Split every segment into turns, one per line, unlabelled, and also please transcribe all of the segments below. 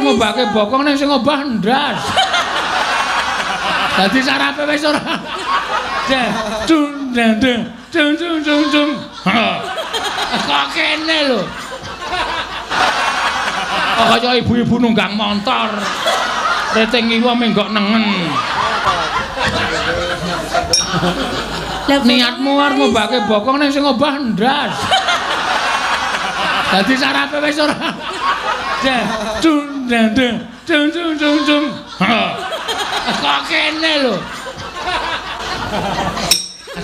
ngobake bokong ning sing ngobah ndas. Dadi sarape wis ora. Dung dung dung dung dung dung. Kok kene lho. Kaya ibu-ibu nunggang motor. Reting iku menggok nengen. Niatmu arep ngobake bokong ning sing ngobah ndas. Dadi sarape wis ora. Dung dung dung dung dung dung. Kok kene lho.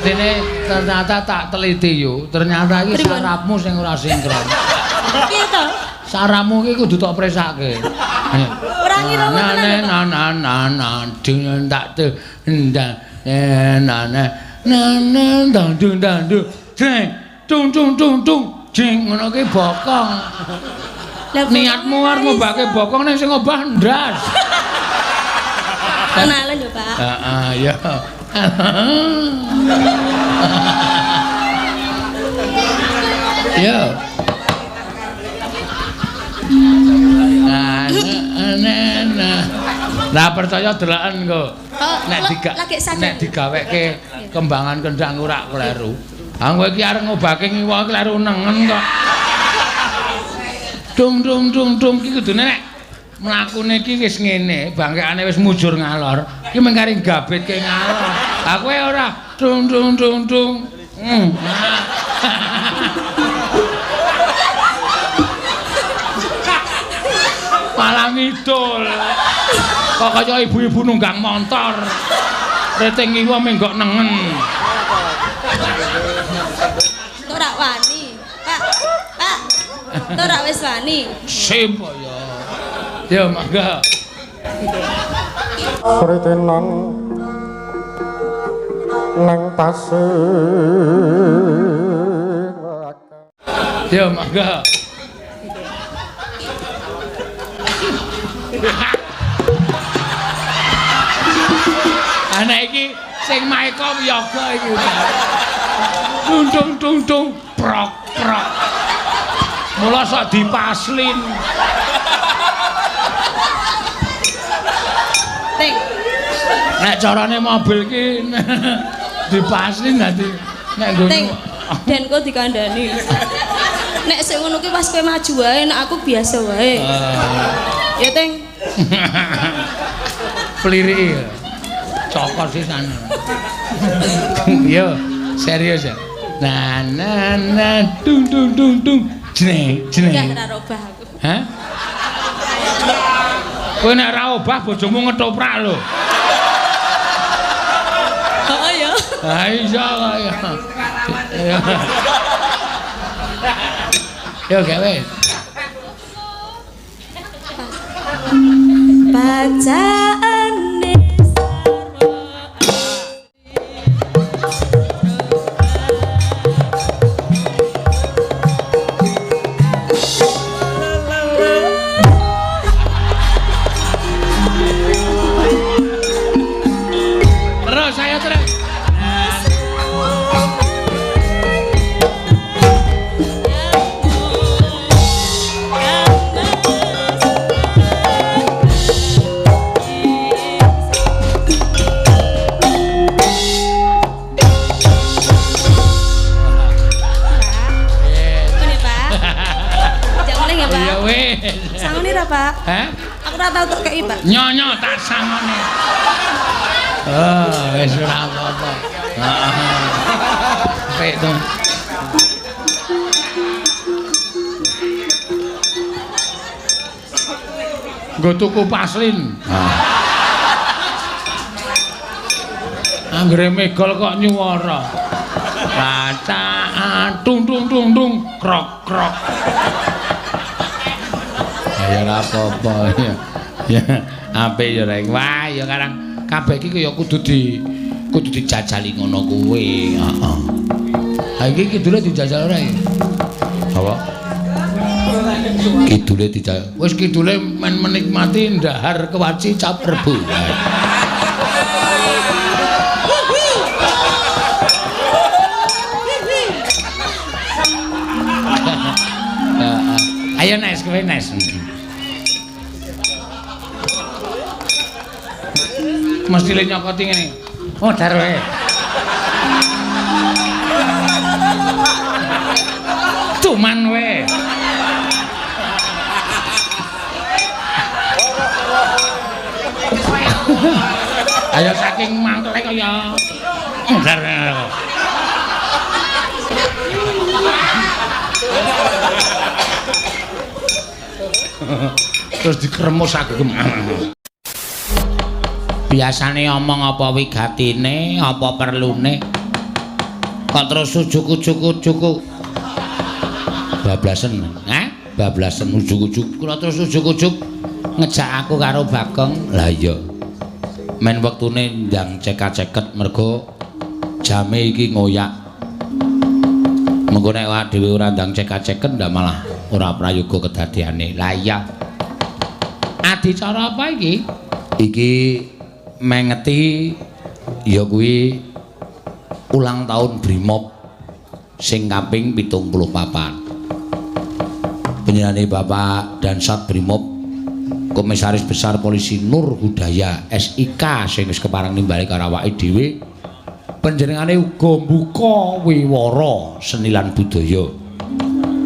Dene ternyata tak teliti yo, ternyata iki sarapmu sing ora sinkron.
Piye to?
Sarapmu iki kudu tok presake.
Ora ngira
na dung tak tu ndang na dung jeng tung tung tung tung jeng ngono ki bokong. Niatmu arep ngobake bokong ning sing ngobah ndas.
Kenalan yo, Pak.
Heeh, ya. Yo. Nah, percaya delakan kok. Nek digaweke kembangan kendang ora kleru. Ha kowe iki arep ngobake ngiwa kleru nengen kok. Dung dung dung dung iki kudune nek mlakune iki wis ngene, bangkekane wis mujur ngalor. Iki mengkari gabitke ngalor. Ha kowe ora dung dung dung dung. Malah ngidul. Kok kaya ibu-ibu nunggang motor. Reting iku menggok nengen.
Ora wani. Pak. Pak. Ora wis wani.
Sim ya. Ya mangga.
Pritenan nang tasih.
Ya mangga. Anak iki sing maeka yoga iki. Dung dung dung dung prok prok. Mula sok dipaslin.
Ting.
Nek carane mobil ki dipaslin dadi nek nggon.
Ting. Den kok dikandani. Nek sing ngono ki pas kowe maju wae, nek aku biasa wae. Ya, Ting.
Peliriki. Cokot sisan. Yo, serius ya. Na dung dung dung dung. Jene.
Enggak ora robah aku.
Hah? Kowe nek ora obah bojomu ngetoprak lho.
Oh ya.
Ha iya kaya. Yo gawe.
Bacaane Pak.
Hah?
Aku ora tau tok kei, Pak.
Nyonyo tak sangone. Oh, wis ora apa-apa. Heeh. Pek to. Nggo tuku paslin. Anggere megol kok nyuwara. Baca tung tung tung tung krok krok. Ya ora apa-apa ya. Ya apik ya rek. Wah ya karang kabeh iki ya kudu dijajali ngono kuwi. Heeh. Ha iki kidule dijajal ora ya? Apa? Kidule dijajal. Wis kidule men menikmati ndahar kewaci cap rebu. Ayo Nes, kowe Nes. Mesti le nyokoti ngene. Oh, dar wae. Cuman wae. Ayo saking mangkele kaya dar. Terus dikremus agem. Biasane omong apa wigatine, apa perlune. Kok terus ujuk-ujuk. Bablasen. Bablasen ujuk-ujuk. Kula terus ujuk-ujuk ngejak aku karo Bagong. Lah iya. Men wektune ndang cekak-ceket mergo jame iki ngoyak. Mengko nek awake dhewe ora ndang cekak-ceket ndak malah ora prayoga kedadeane. Lah iya. Adicara apa iki? Iki mengeti ya kuwi ulang tahun Brimob sing kaping 74. Penyanyi Bapak Dansat Brimob Komisaris Besar Polisi Nur Hudaya SIK sing wis kepareng nimbali karo awake dhewe. Panjenengane uga mbuka wiwara seni lan budaya.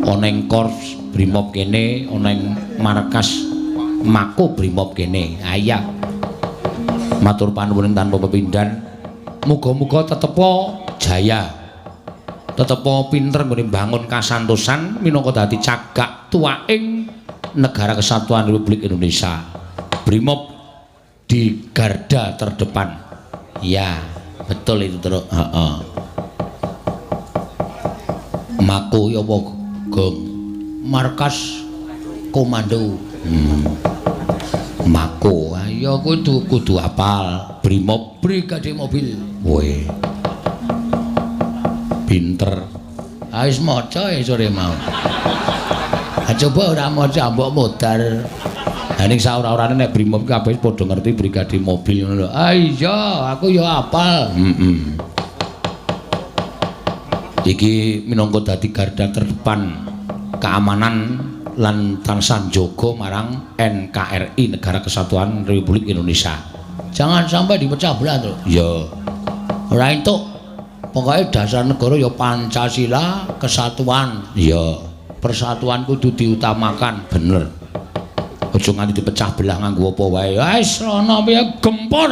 Ana ing Korps Brimob kene, ana ing markas Mako Brimob kene. Ayah matur panuwun tanpa pepindhan, muga-muga tetepa jaya, tetepa pinter nggone mbangun kasantosan minangka dadi cagak tuaing negara kesatuan Republik Indonesia. Brimob di garda terdepan. Ya, betul itu terus. Heeh. Mako ya apa, Gong? Markas Komando. Mako, ya kudu apal. Brimob Brigade Mobil. Weh. Pinter. Wis maca sore mau. Coba ora maca mbok modar. Ha ning saora-orane nek Brimob kabeh padha ngerti Brigade Mobil ngono lho. Ah iya, aku ya apal. Iki minangka dadi garda terdepan keamanan lan tansah njaga marang NKRI Negara Kesatuan Republik Indonesia. Jangan sampai dipecah belah to. Ya. Ora entuk. Pokoke dasar negara ya Pancasila, kesatuan. Ya. Persatuan kudu diutamakan, bener. Aja nganti dipecah belah nganggo apa wae. Wis rono piye gempur.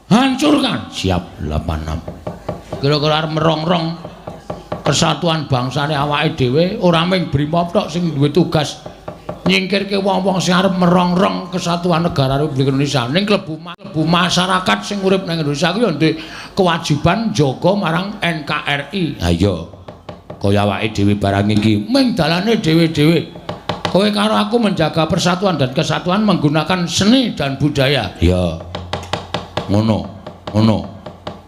Hancurkan. Siap 86. Kira-kira merongrong persatuan bangsane awake dhewe ora mung Brimob tok sing duwe tugas nyingkirke wong-wong sing arep merongrong kesatuan negara Republik Indonesia. Ning klebu masyarakat sing urip nang Indonesia kuwi ya ndek kewajiban jaga marang NKRI. Ha iya. Kaya awake dhewe barang iki mung dalane dhewe-dhewe. Kowe karo aku menjaga persatuan dan kesatuan menggunakan seni dan budaya. Ya. Ngono.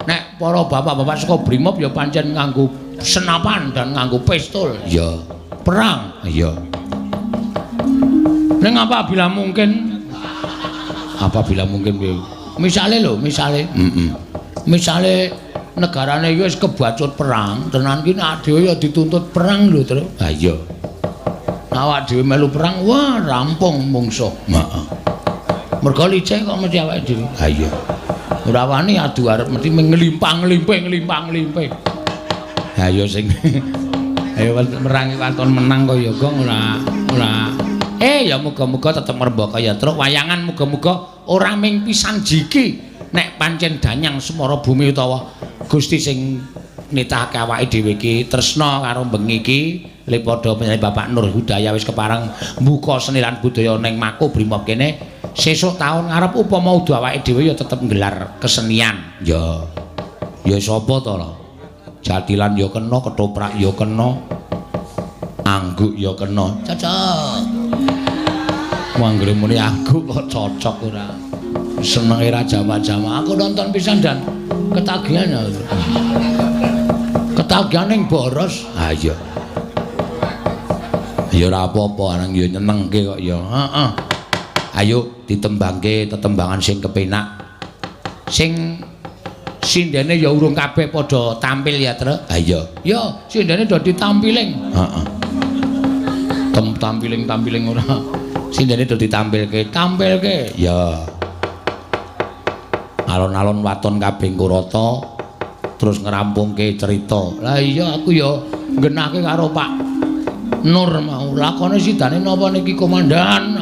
Nek para bapak-bapak saka Brimob ya pancen nganggo senapan dan nganggo pistol. Ya, perang. Ya. Ning apabila mungkin misale negarane iki wis kebacut perang, tenan ki nek dhewe ya dituntut perang lho, Tru. Ha iya. Awak dhewe melu perang, wah rampung mungsuh. Heeh. Mergo licik kok mesti awake dhewe. Ha iya. Ora wani adu arep mesti ngelimpang-limping. Ha ya sing ayo merangi waton menang kaya Gong ora. Ya muga-muga tetep merembaka ya truk wayangan muga-muga ora ming pisan jiki nek pancen danyang semara bumi utawa Gusti sing nitahake awake dhewe iki tresna karo bengi iki le padha penyanyi Bapak Nur Hudaya wis kepareng mbuka seni lan budaya ning Mako Brimob kene. Sesuk taun ngarep upama udu awake dhewe ya tetep nggelar kesenian. Ya sapa to lho? Jatilan ya kena, ketoprak ya kena, angguk ya kena. Cocok. Wanggre muni angguk kok cocok ora. Senenge ra jama-jama. Aku nonton pisan dan ketagihan ya. Ketagihan ning boros. Ha iya. Ya ora apa-apa areng ya nyenengke kok ya. Heeh. Ayo ditembangke tetembangan sing kepenak. Sing sindene ya urung kabeh padha tampil ya, Tru. Ha iya. Ya, sindene do ditampiling. Heeh. Tampiling ora. Sindene do ditampilke. Ya. alon-alon waton kabeh kurata terus ngerampungke cerita. Lah iya aku ya nggenake karo Pak Nur mau. Lakone sidane napa niki komandan?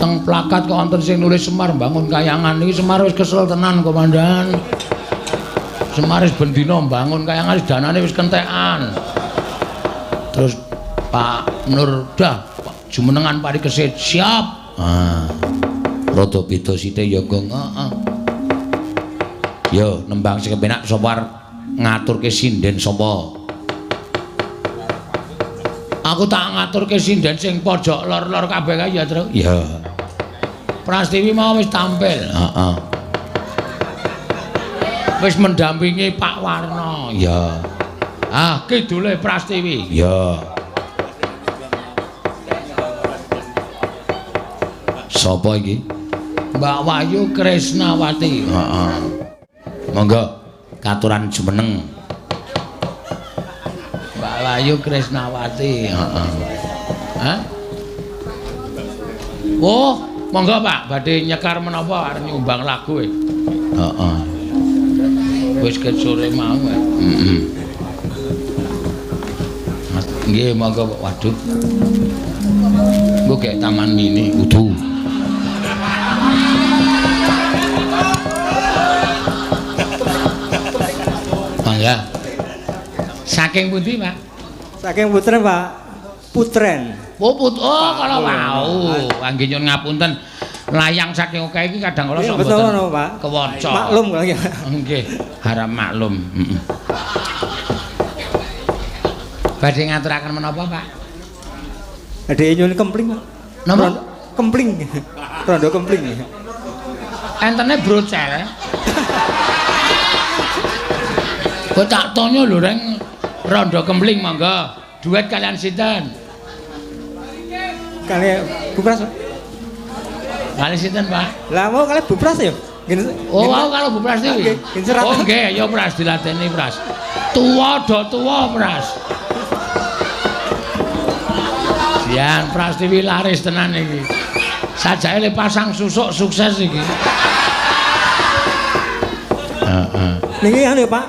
Teng plakat kok wonten sing nulis Semar bangun kayangan. Niki Semar wis kesel tenan komandan. Semar wis bendina bangun kayangan wis danane wis kentekan. Terus Pak Nur dah jumenengan parikesit siap. Rada beda sithik ya Gong. Yo nembang sing kepenak sapa ngaturke sinden sapa? Aku tak ngaturke sinden sing pojok lor-lor kabeh kae ya, Tru. Ya. Prastiwi mau wis tampil. Heeh. Wis mendampingi Pak Warna. Ya. Kidule Prastiwi. Ya. Sapa iki? Mbak Wayu Krisnawati. Heeh. Monggo katuran jumeneng. Mbak Wayu Krisnawati. Heeh. Hah? Oh, monggo Pak, badhe nyekar menapa arep nyumbang lagu e. Heeh. Wis ket sore mau. Heeh. Nggih, monggo Pak. Waduh. Nggo gek taman mini kudu. Mangga. Saking pundi, Pak?
Saking Putren, Pak. Putren.
Oh, kalau mau. Nggih nyuwun ngapunten. Layang saking oke iki kadang kala sok mboten
Pak.
Kewaca.
Maklum kalau ya.
Nggih, harap maklum. Heeh. Badhe ngaturaken menapa, Pak?
Badhe nyuwun kempling, Pak.
Napa?
Kempling. Rondo kempling.
Entene brocel. Kok tak tanya lho reng rondo kempling monggo. Duet kalian sinten?
Kali Bupras.
Kali sinten, Pak?
Lah mau kali Bupras ya?
Oh, wow, kalau Bu Pras iki. Oh, nggih, ya Pras dilateni Pras. Tuwa do tuwa Pras. Sian Prastiwi laris tenan iki. Sajake le pasang susuk sukses iki. Heeh.
Niki anu Pak.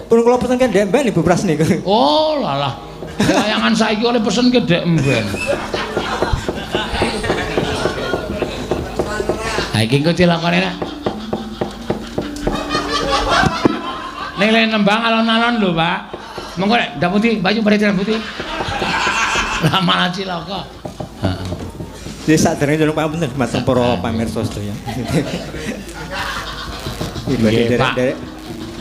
Pun kula pesen ke Ndek Mben Ibu Pras niku.
Oh, lalah. Layangan saiki oleh pesen ke Ndek Mben. Ha iki engko dilakone nak. Ning le nembang alon-alon lho, Pak. Monggo nek ndak putih, baju pada putih. Lah malah cilaka. Heeh.
Wis sadurunge nyuwun pamunten mateng para pamirsa sedaya.
Nggih, Pak.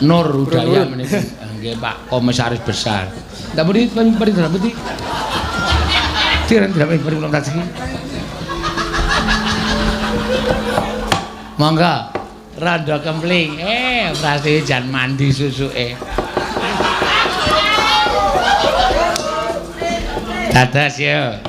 Nur Udaya menika. Nggih, Pak Komisaris Besar. Ndak putih, pada putih. Tiran tidak belum tak segi. Monggo rada kempling. Pasti jan mandi susuke. Dados ya.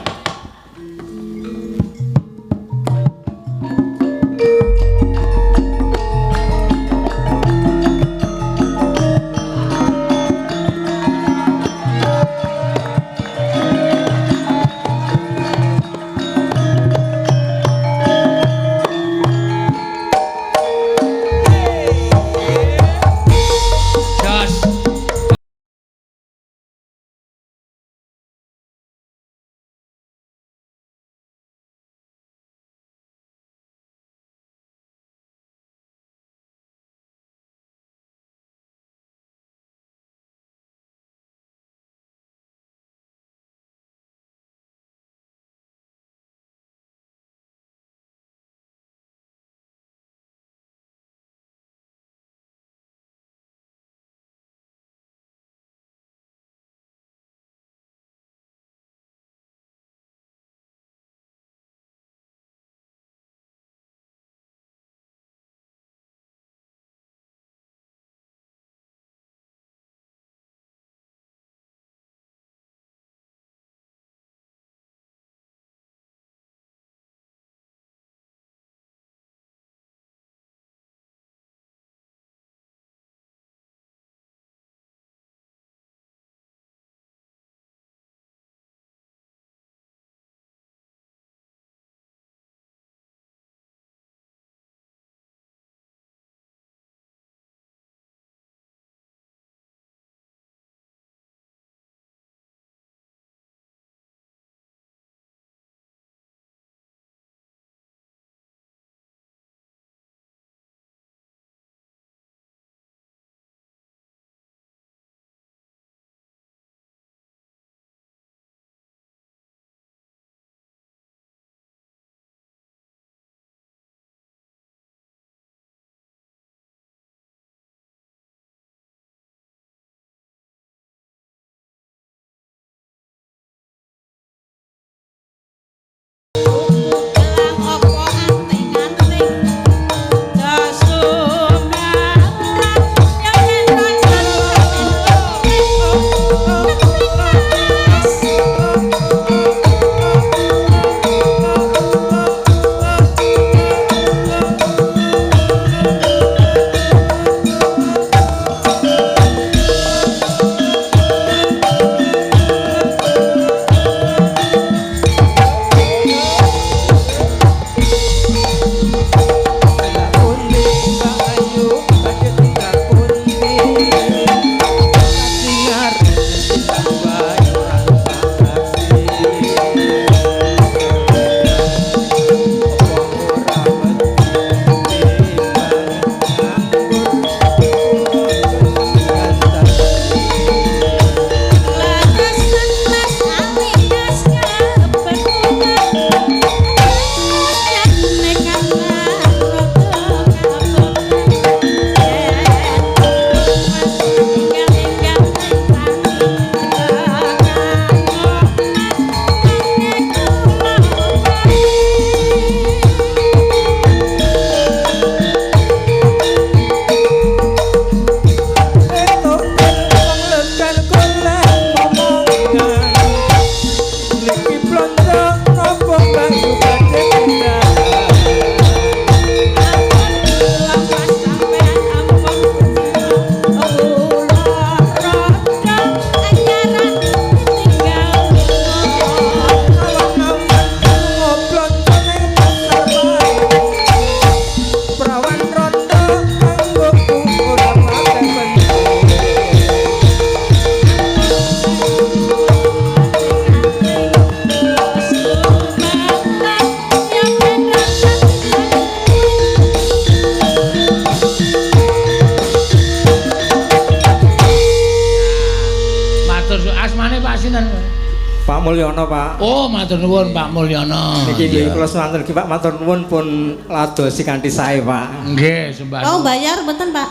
Mulyono, Pak.
Oh, matur nuwun Pak Mulyono.
Niki nggih kula suwanten iki Pak, matur nuwun pun ladosi kanthi sae, Pak.
Nggih, sembah.
Oh, bayar mboten, Pak?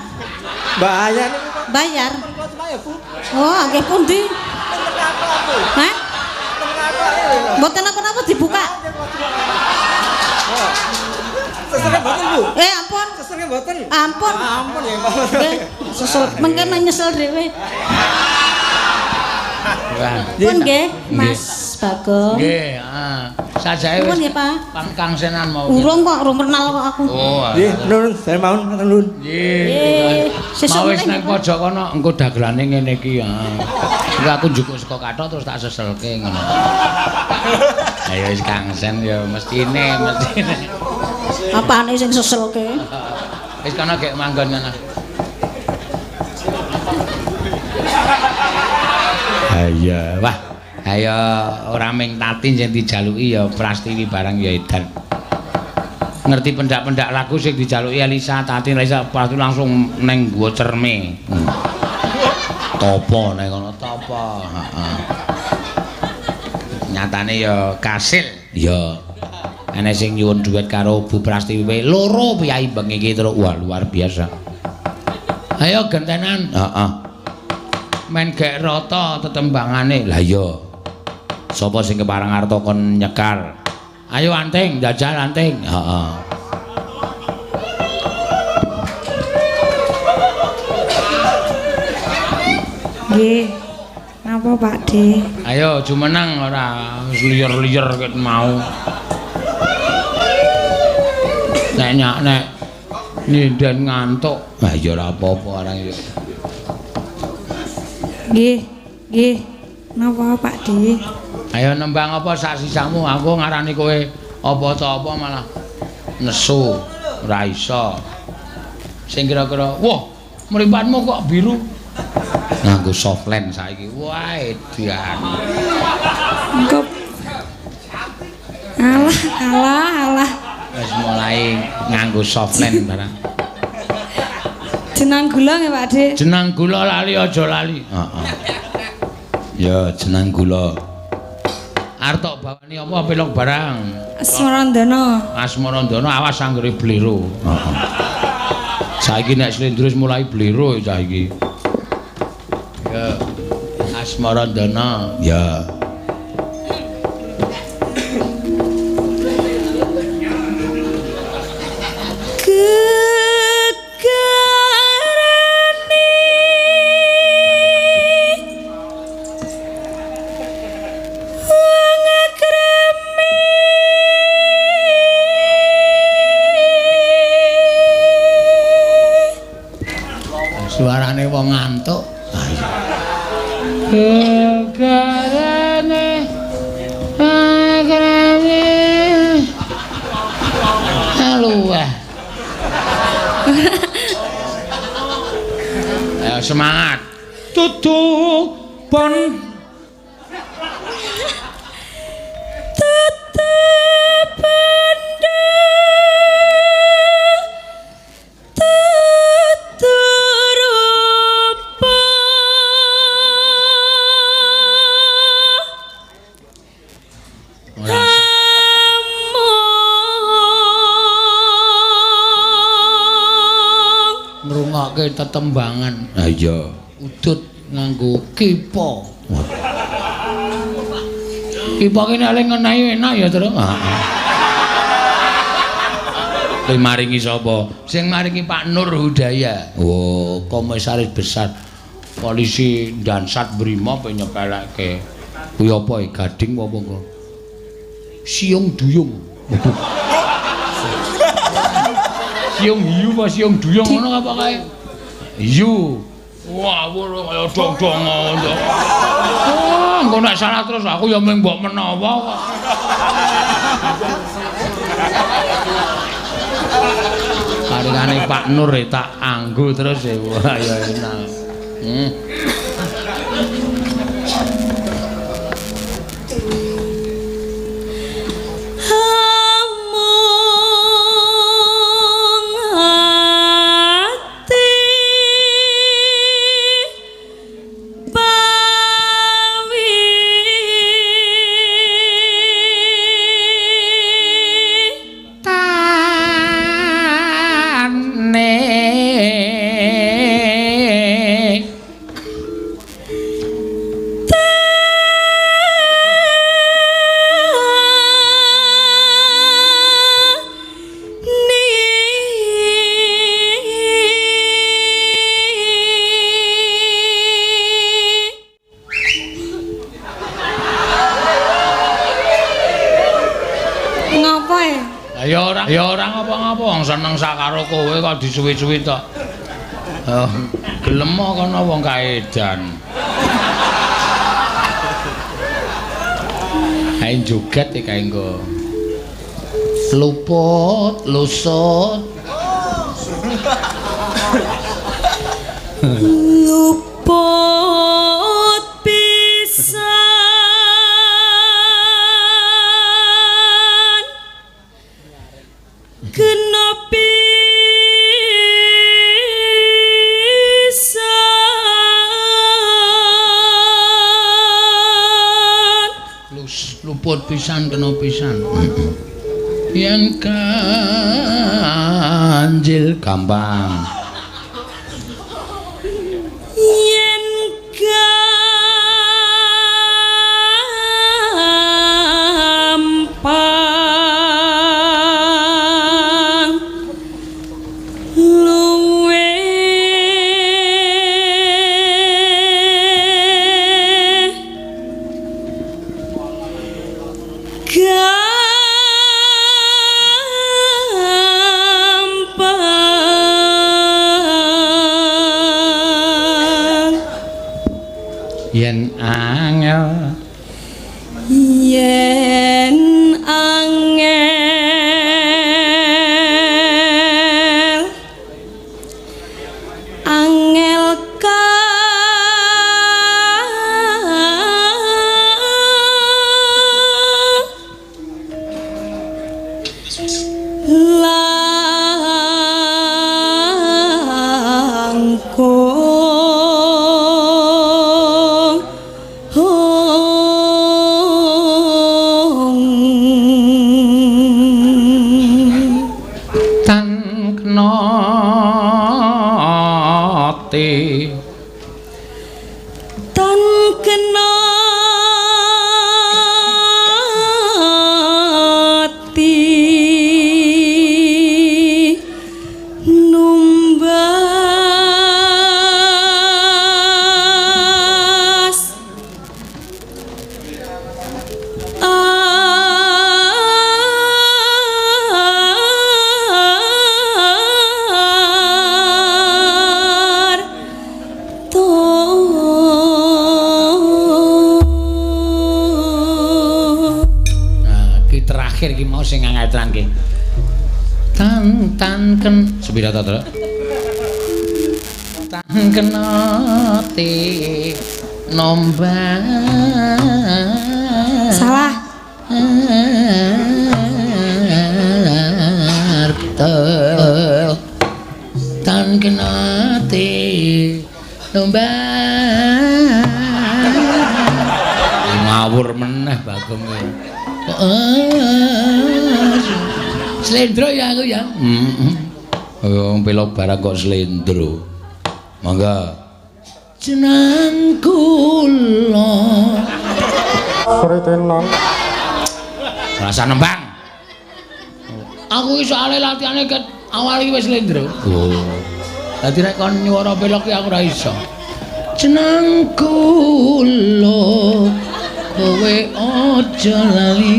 Bayar niku, Pak.
Bayar. Oh, nggih pundi? Hah? Mboten napa-napa dibuka.
Sesere mboten, Bu?
Ampun.
Sesere mboten.
Ampun.
Ampun ya, Pak.
Nggih, sesel mengke nyesel dhewe. Pun nggih, Mas Bagong.
Nggih, sajae
Pun
wis
nggih, Pak.
Kang Senan mau.
Urung kok, urung kenal kok aku.
Oh,
Nggih, nuwun, saya mawon matur nuwun.
nggih.
Sesuk
Mau wis
meneh,
nang pojok kono engko dagelane ngene iki ya. Iku aku njupuk saka kathok terus tak seselke ngono. Ayo wis Kang Sen ya mestine.
Apane sing seselke?
Wis kono gek manggon ngono. Ayo, wah. Ayo ora ming tati sing dijaluki ya Prastiwi barang ya edan. Ngerti pendak-pendak lagu sing dijaluki Elisa, Tati, Elisa pasti langsung neng gua cerme. Topo neng kono topo, heeh. Nyatane ya kasil. Ya. Ana sing nyuwun duet karo Bu Prastiwi loro piyai bengi iki terus wah luar biasa. Ayo gentenan, heeh. Men gek rata tetembangane. Lah iya. Sapa sing kepareng arta kon nyekar? Ayo anting, jajal anting. Heeh.
Nggih. Napa, Pak De?
Ayo jumeneng ora liyer-liyer ket mau. Nek nyinden ngantuk. Ah ya ora apa-apa arang ya.
Nggih. Napa, Pak De?
Ayo nembang apa sak sisamu, aku ngarani kowe apa ta apa malah nesu, ora iso. Sing kira-kira, wah, mripatmu kok biru. Nganggo softland saiki. Wah, edian.
Engko Alah.
Wis mulai nganggo softland barang.
Jenang gula nggih, Pak De?
Jenang gula lali aja lali. Heeh. Ya jenang gula. Artok bawani apa pelok barang?
Asmarandana.
Asmarandana awas anggere blero. Heeh. Saiki nek Slendrus mulai blero saiki. Ya Asmarandana. Ya. Suarane wong ngantuk. Gegarane agrame. Aluwah. Ayo semangat. Tutuk pon tetembangan. Ha iya, udut nganggo kipa. Kipa ki nek ngenehi enak ya, Tru. Heeh. Kuwi maringi sapa? Sing maringi Pak Nur Hudaya. Oh, komisaris besar polisi Dansat Brimob nyepelekke. Kuwi apa Gading apa kok? Siung Duyung. Siung hiu apa siung duyung ngono apa kae? Hiu. Wah, ngono kaya dong-dong ngono. Wah, engko nek salah terus aku ya mung mbok menawa kok. Karingane Pak Nur tak anggo terus ya. Wah, ya enak.
Ngapa e?
Ya ora ngapa-ngapa wong seneng sak karo kowe kok disuwi-suwi tok. Gelem kono wong kaedan. Kae joget iki kae engko. Luput, lusut.
Luput pisan kena pisan
Luput pisan kena pisan. Yen kanjil gampang.
yen gampang luwe gampang
Yen angel
yen angel angel langkung
tan kena ati
tan kena ati numbas
terakhir iki mau sing ngangaitanke. Tan ken sepira to, Tru? Tan kenati nombas.
Salah.
Tan kenati nombas. Ngawur meneh Bagong iki. Slendro ya aku ya. Wong pelok barang kok slendro. Mangga. Jeneng kula.
Sri tenan.
Rasa nembang. Aku iki soalé latihane ket awal iki wis slendro. Oh. Dadi nek kon nyuwara pelok iki aku ora iso. Jeneng kula kowe aja lali.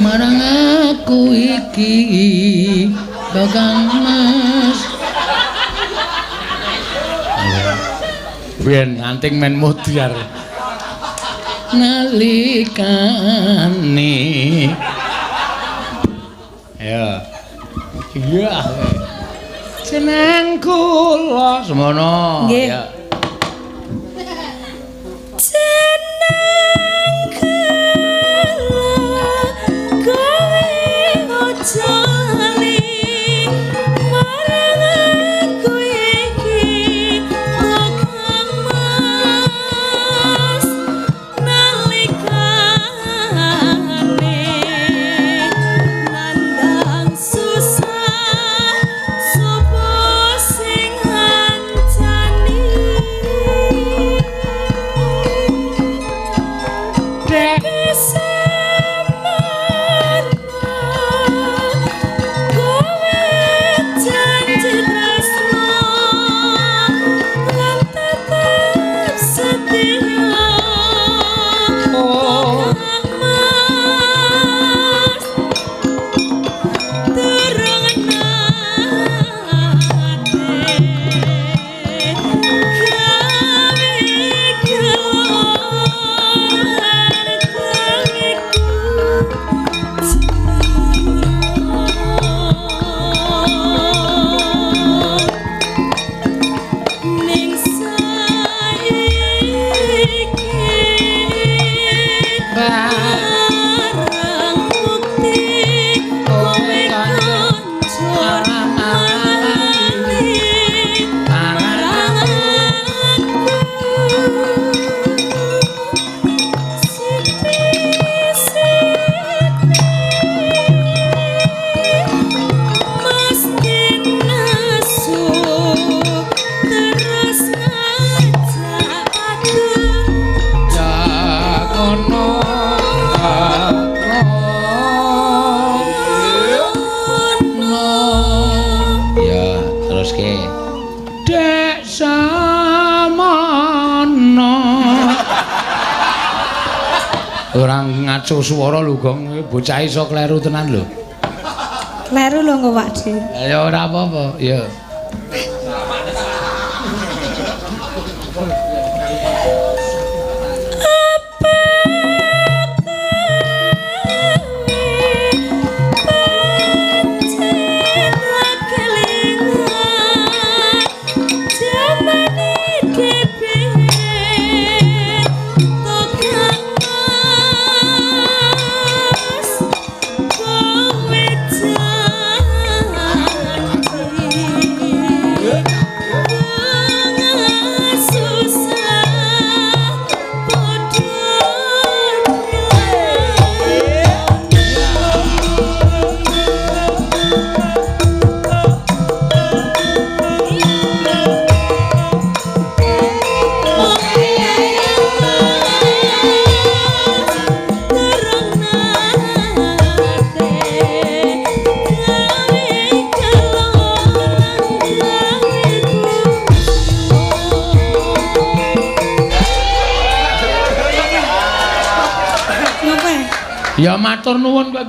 Marang aku iki Kakang Mas. Biyen anting men mutiar. Nalikane. Ya. Iya. Jeneng kula semono.
Nggih.
Ya.
Susah, sopo sing ngancani.
Ora ngaco swara lho, Gong. Bocah iso kleru tenan lho.
Kleru lho engko Pakde.
Ya ora apa-apa, ya. Ya matur nuwun kowe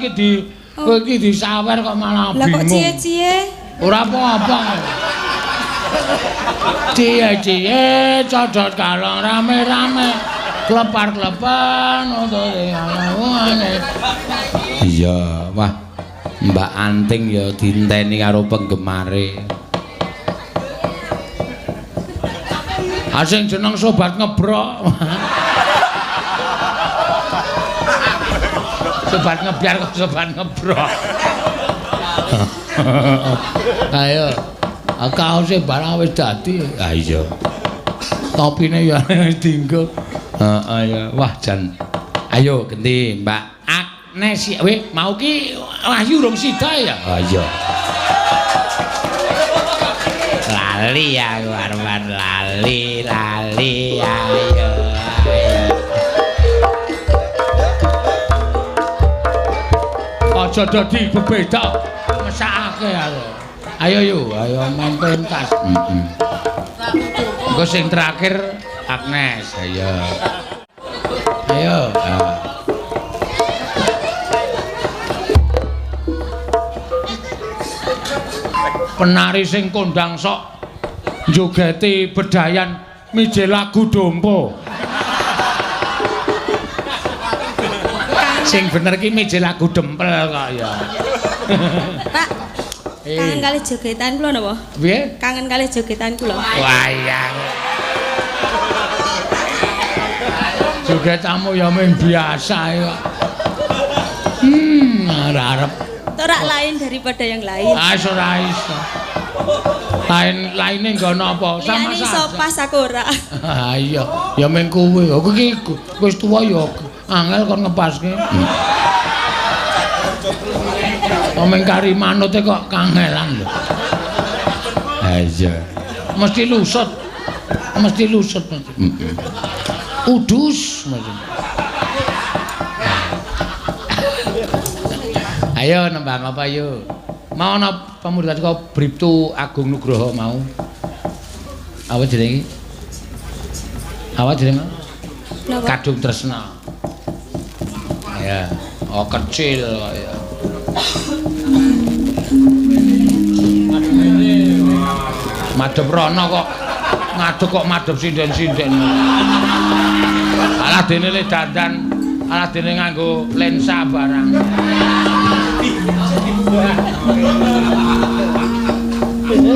iki disawer kok malah bingung.
Lah kok cie-cie?
Ora apa-apa. Cie-cie codot kalong rame-rame. Klepar-klepan iya, wah. Mbak Anting ya dinteni karo penggemare. Asing jeneng sobat ngebrok. Sobat ngebiar kok sobat ngebrok. Ayo. Kaose barang wis dadi. Ha iya. Topine ya wis dienggo. Heeh ya. Wah jan. Ayo ganti Mbak Agnes. Weh, mau ki Wahyu rung sida ya? Ha iya. Lali ya warman lali ayo. Aja dadi bebeda mesakake ayo yuk ayo main pentas engko sing terakhir Agnes ayo penari sing kondang sok njogeti bedayan mije lagu dompo sing bener ki meje lagu dempel kok ya.
Pak. Kangen kali jogetan kula napa?
Piye?
Kangen kali jogetan kula.
Wayang. Jogetanmu ya mung biasa kok. Arep.
Ora lain daripada yang lain.
Ah, ora iso. Lain-laine nggono apa? Sama saja.
Sopas aku ora.
Ha iya, ya mung kuwi. Aku iki wis tuwa ya angel kon ngepaske. Omeng kari manute kok kangelan lho. Ha iya. Mesti lusut. Udus mesti. Ayo nembang apa yuk? Mau ana pamurid kok Briptu Agung Nugroho mau. Apa jenenge? Apa jenenge? Kadung Tresna. Ya, oh kecil ya. Madhep rono kok ngadeg kok madhep sinden-sinden. Alah dene le dandan, alah dene nganggo lensa barang.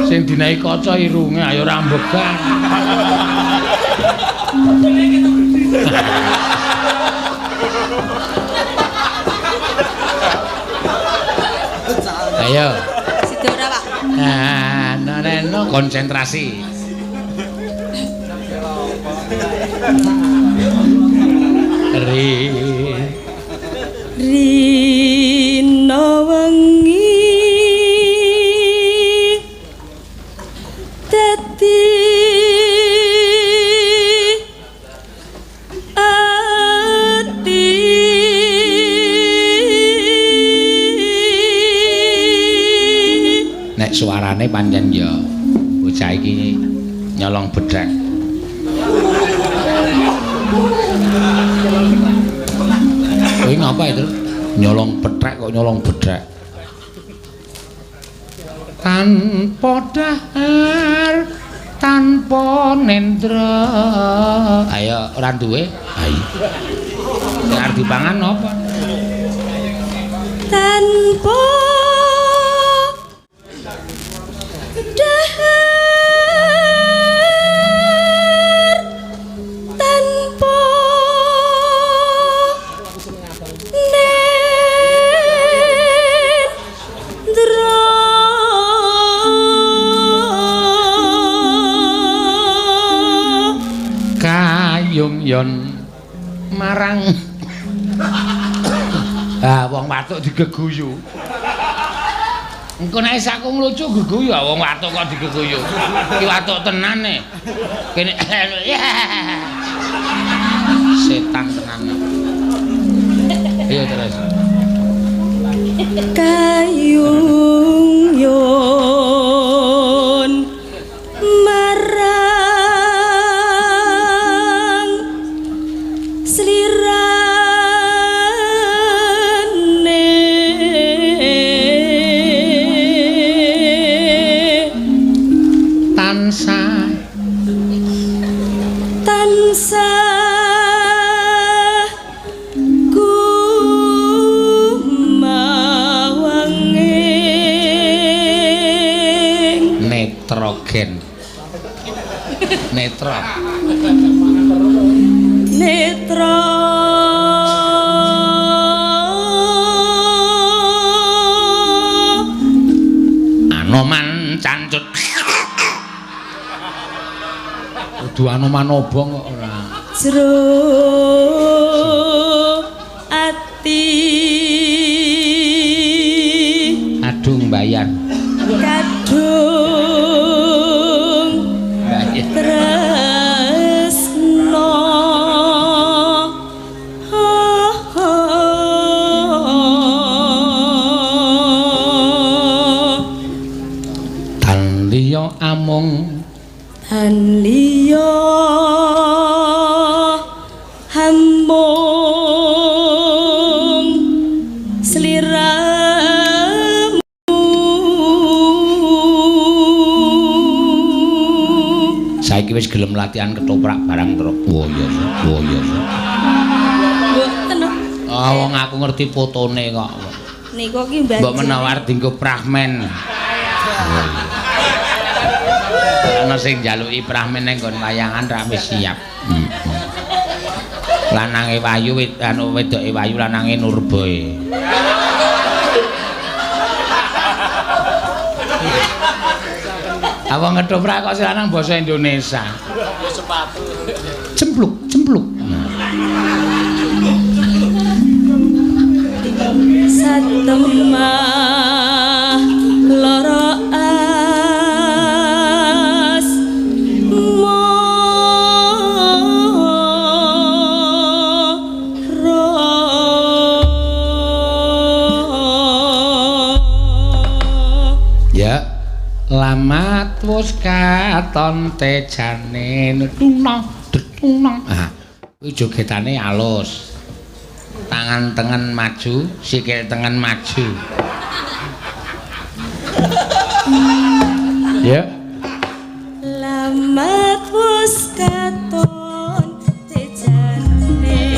Sing dinaiki kaca irunge ayo ora mbegan. Ayo.
Sido ora, Pak.
No konsentrasi.
Rino wengi dadi ati
nek suarane pancen ya bocah iki nyolong bedhek. ngapa itu? Nyolong petrek kok nyolong bedrek. Tanpa dahar, tanpa nendra. Ayo ora duwe. Ayo. Arep dipangan apa?
Tanpa dahar, tanpa nendra.
Kayung yon marang wong watuk digeguyu. Engko nek sakku nglucu geguyu wong watuk kok digeguyu. Ki watuk tenan e. Kene setan tenan. Ayo terus.
Kayung yon marang slirane
tansah
kumawanging
netrogen netra
netra
anoman cancut kudu anoman obong kok ora
jero ati
adung bayan
kadung
bayan
tresno
tan liya amung
tan liya hamung sliramu
saiki wis gelem latihan ketoprak barang truk oh iya
mboten
wong aku ngerti fotone kok
niku ki mbah
mbok menawar dinggo prahmen ana sing njaluki prahmen ning nggon wayangan ra wis siap lanange wayu anu wedoke wayu lanange nurboe apa ngetoprak kok lanang basa Indonesia sepatu cempluk
satemah lara
lamat wis katon tejane tunong kuwi jogetane alus tangan tengen maju sikil tengen maju ya
lamat wis katon tejane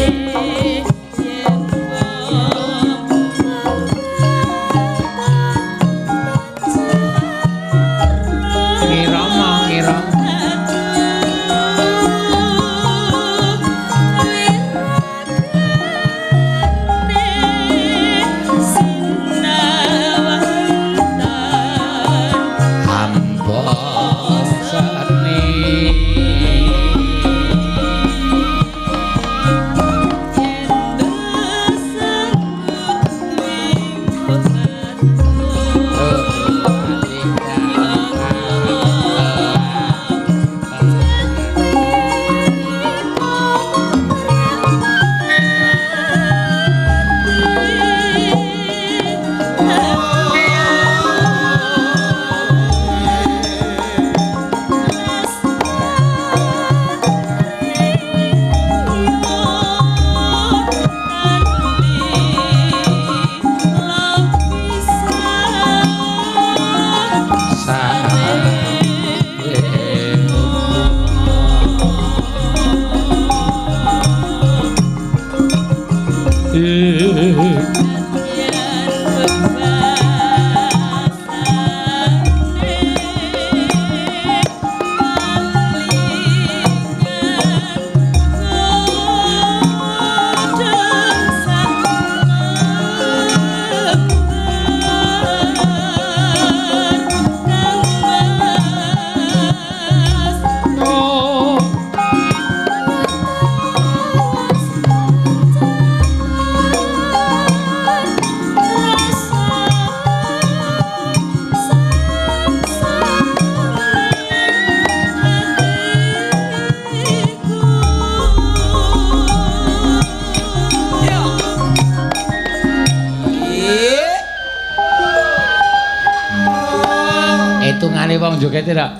etungane wong joget ora.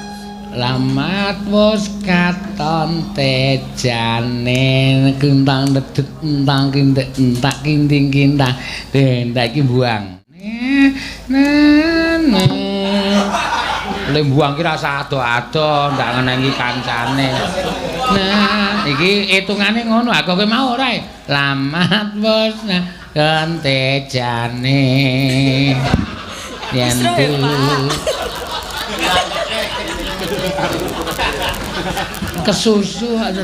Lamat wis katon tejane kentang dedet entang kintek entak kinting kintang dendak iki buang. Le buang ki rasa ado-ado ndak ngenengi kancane. Nah, iki etungane ngono, aku kowe mau ora? Lamat wis tejane. Yen kesusu aja.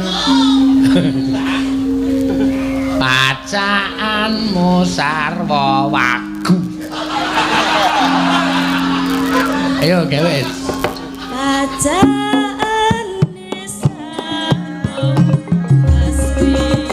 Bacaanmu sarwa wagu. Ayo gawe.
Bacaan sarwa asri.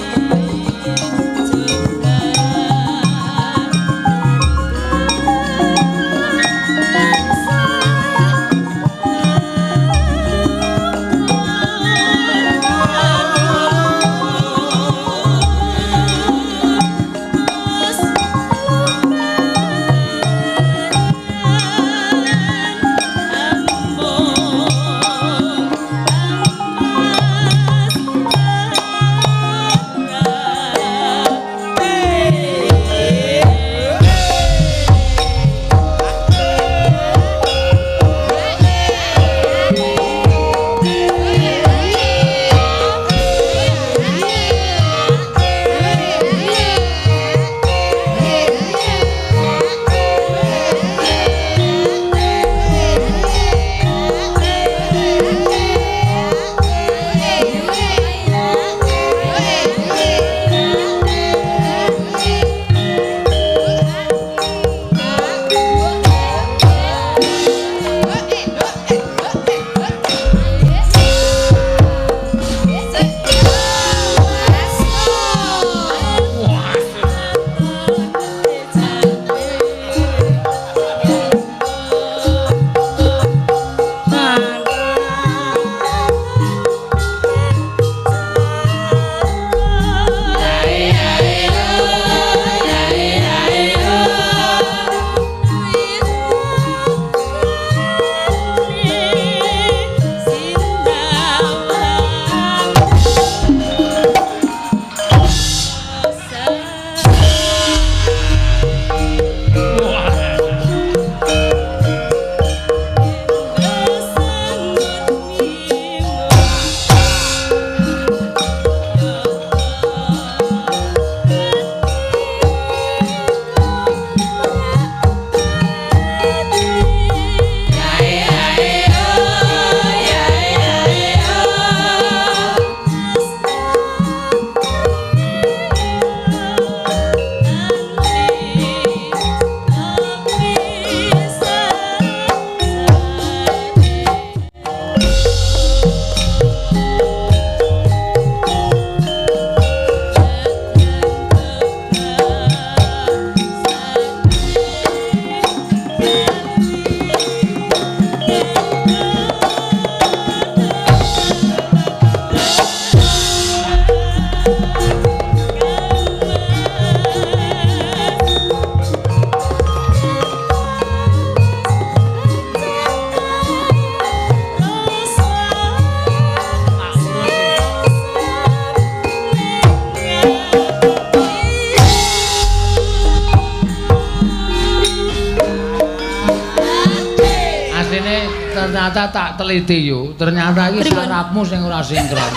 ternyata tak teliti yo, ternyata iki sarapmu sing ora sinkron.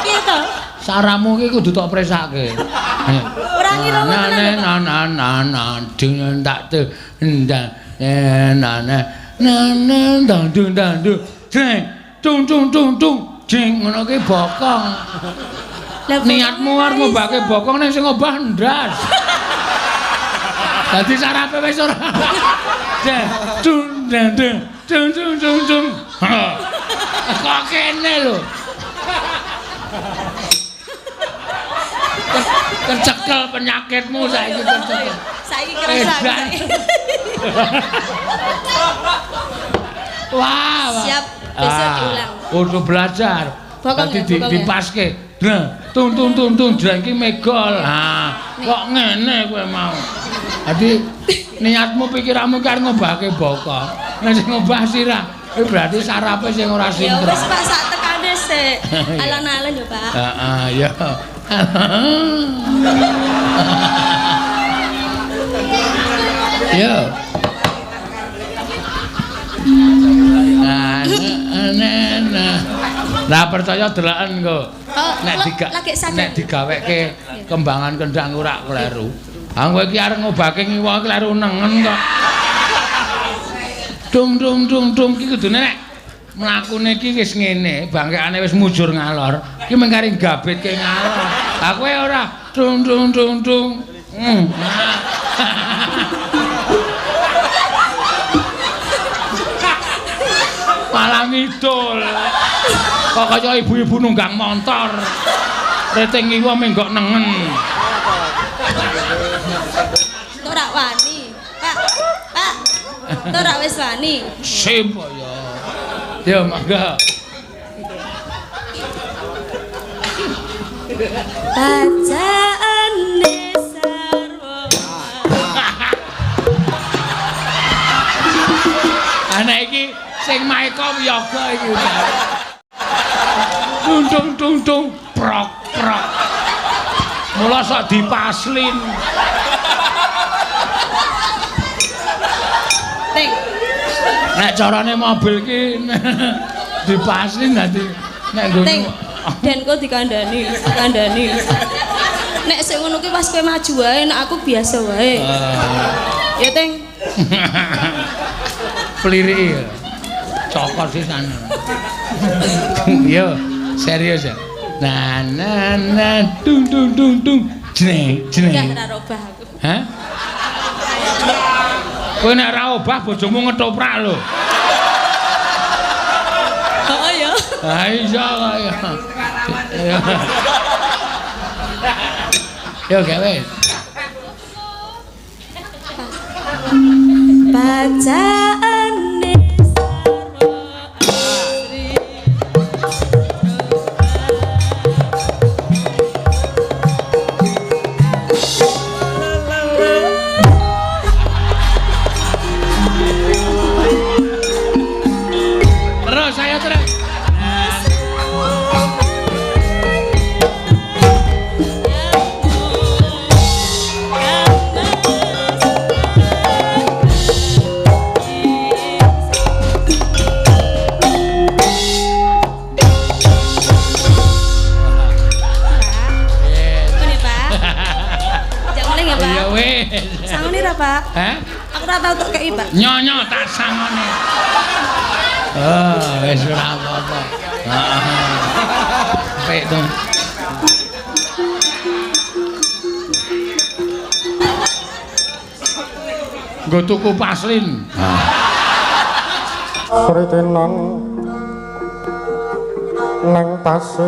Piye to?
Sarapmu iki kudu tok presake.
Ora ngira
na dengan tak te ndak na dandu jeng tung jeng ngono ki bokong. Niatmu arep ngobahke bokong ning sing ngobah ndas. Dadi sarape wis ora. Tung. Kok kene lho. Kecekel penyakitmu saiki kecekel.
Saiki kerasa.
Wah.
Siap, besok diulang.
Kudu belajar. Dadi dipaske. Tung jreng megol. Ha, kok ngene kowe mau. Dadi niatmu pikiranmu kan ngobahke bokong. Nek sing ngobah sirah, iki berarti sarape sing ora
Ya
sinkron.
wis Pak sak tekane sik. Alon-alon ya Pak.
Heeh, ya. Yo. Nah. Lah percaya delaken kok. Nek digaweke kembangan kendang ora kleru. Ah kowe iki arep ngobake ngiwa kleru nengen kok. Dung iki kudune nek mlakune iki wis ngene, bangkekane wis mujur ngalor. Iki mengkari gabitke ngalor. Lah kowe ora dung. Malah ngidul. Kok kaya ibu-ibu nunggang montor. Rating ngiwa menggok nengen.
Ora wani. Pak. Ora wis wani.
Sim ya. Ya mangga.
Bacaane sarwa.
Anak iki sing maeka yoga iki. Tung prok. Mula sok dipaslin.
Ting.
Nek carane mobil ki dipaslin dadi nek
Ting.
nggono.
Den kok dikandani. Nek sing ngono ki pas kowe maju wae, nek aku biasa wae. Ya Ting.
Peliri cokor sih sana. Yo, serius ya. Na dung. Jeng.
Enggak ora robah aku.
Hah? Kowe nek ora obah bojomu ngetoprak lho.
Oh ya.
Ha iya kaya. Yo gawe.
Bacaane sarwa asri.
Terus saya terus.
Ini Pak. Jangan mulai ya Pak.
Iya wis.
Sangone ra Pak?
Hah?
Aku ora tau tok kei Pak.
Nyonyo tak sangone. Oh, wis ora apa-apa. Heeh. Pek to. Nggo tuku paslin.
Sritenan nang tasih